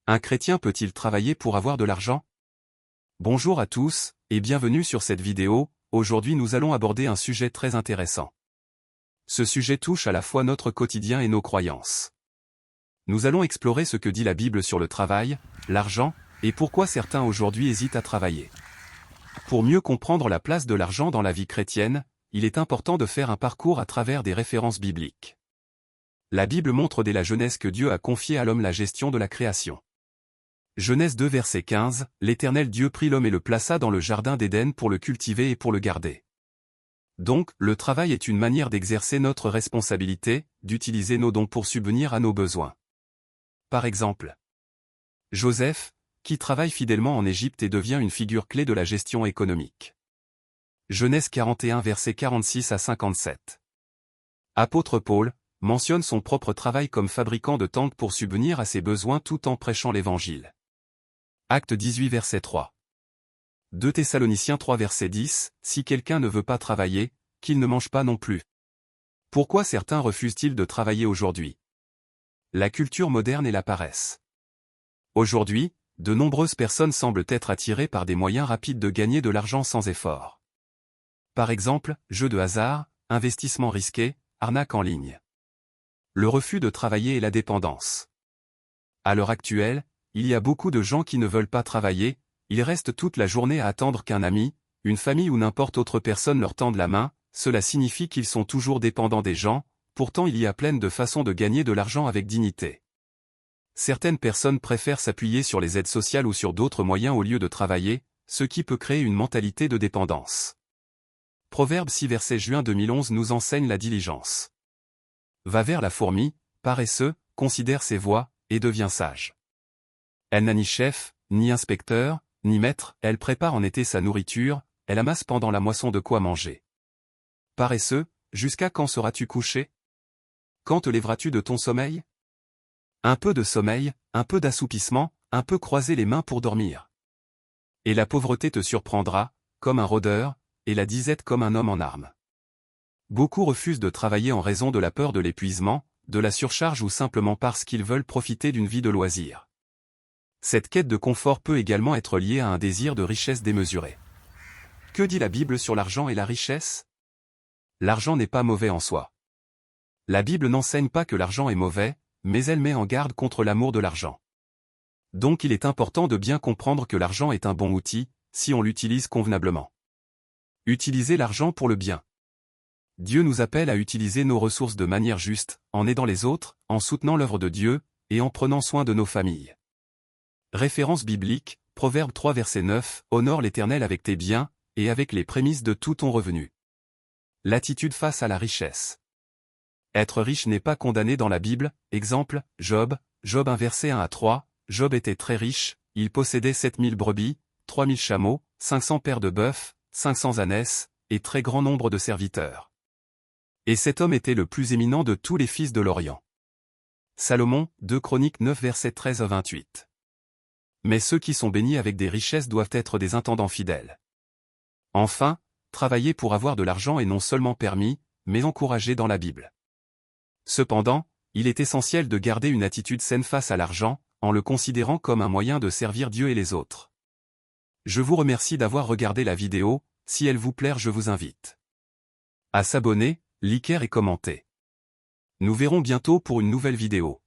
Un chrétien peut-il travailler pour avoir de l'argent? Bonjour à tous, et bienvenue sur cette vidéo. Aujourd'hui nous allons aborder un sujet très intéressant. Ce sujet touche à la fois notre quotidien et nos croyances. Nous allons explorer ce que dit la Bible sur le travail, l'argent, et pourquoi certains aujourd'hui hésitent à travailler. Pour mieux comprendre la place de l'argent dans la vie chrétienne, il est important de faire un parcours à travers des références bibliques. La Bible montre dès la Genèse que Dieu a confié à l'homme la gestion de la création. Genèse 2 verset 15, l'Éternel Dieu prit l'homme et le plaça dans le jardin d'Éden pour le cultiver et pour le garder. Donc, le travail est une manière d'exercer notre responsabilité, d'utiliser nos dons pour subvenir à nos besoins. Par exemple, Joseph, qui travaille fidèlement en Égypte et devient une figure clé de la gestion économique. Genèse 41 versets 46 à 57. Apôtre Paul mentionne son propre travail comme fabricant de tentes pour subvenir à ses besoins tout en prêchant l'Évangile. Acte 18 verset 3. 2 Thessaloniciens 3 verset 10, si quelqu'un ne veut pas travailler, qu'il ne mange pas non plus. Pourquoi certains refusent-ils de travailler aujourd'hui? La culture moderne et la paresse. Aujourd'hui, de nombreuses personnes semblent être attirées par des moyens rapides de gagner de l'argent sans effort. Par exemple, jeux de hasard, investissements risqués, arnaques en ligne. Le refus de travailler et la dépendance. À l'heure actuelle, il y a beaucoup de gens qui ne veulent pas travailler, ils restent toute la journée à attendre qu'un ami, une famille ou n'importe autre personne leur tende la main, cela signifie qu'ils sont toujours dépendants des gens, pourtant il y a plein de façons de gagner de l'argent avec dignité. Certaines personnes préfèrent s'appuyer sur les aides sociales ou sur d'autres moyens au lieu de travailler, ce qui peut créer une mentalité de dépendance. Proverbe 6 verset juin 2011 nous enseigne la diligence. Va vers la fourmi, paresseux, considère ses voies, et devient sage. Elle n'a ni chef, ni inspecteur, ni maître, elle prépare en été sa nourriture, elle amasse pendant la moisson de quoi manger. Paresseux, jusqu'à quand seras-tu couché? Quand te lèveras-tu de ton sommeil? Un peu de sommeil, un peu d'assoupissement, un peu croiser les mains pour dormir. Et la pauvreté te surprendra, comme un rôdeur, et la disette comme un homme en armes. Beaucoup refusent de travailler en raison de la peur de l'épuisement, de la surcharge ou simplement parce qu'ils veulent profiter d'une vie de loisirs. Cette quête de confort peut également être liée à un désir de richesse démesuré. Que dit la Bible sur l'argent et la richesse? L'argent n'est pas mauvais en soi. La Bible n'enseigne pas que l'argent est mauvais, mais elle met en garde contre l'amour de l'argent. Donc il est important de bien comprendre que l'argent est un bon outil, si on l'utilise convenablement. Utilisez l'argent pour le bien. Dieu nous appelle à utiliser nos ressources de manière juste, en aidant les autres, en soutenant l'œuvre de Dieu, et en prenant soin de nos familles. Référence biblique, Proverbe 3 verset 9, honore l'Éternel avec tes biens, et avec les prémices de tout ton revenu. L'attitude face à la richesse. Être riche n'est pas condamné dans la Bible, exemple, Job 1 verset 1 à 3, Job était très riche, il possédait 7000 brebis, 3000 chameaux, 500 paires de bœufs, 500 ânesses, et très grand nombre de serviteurs. Et cet homme était le plus éminent de tous les fils de l'Orient. Salomon, 2 Chroniques 9 verset 13 à 28. Mais ceux qui sont bénis avec des richesses doivent être des intendants fidèles. Enfin, travailler pour avoir de l'argent est non seulement permis, mais encouragé dans la Bible. Cependant, il est essentiel de garder une attitude saine face à l'argent, en le considérant comme un moyen de servir Dieu et les autres. Je vous remercie d'avoir regardé la vidéo, si elle vous plaît je vous invite à s'abonner, liker et commenter. Nous verrons bientôt pour une nouvelle vidéo.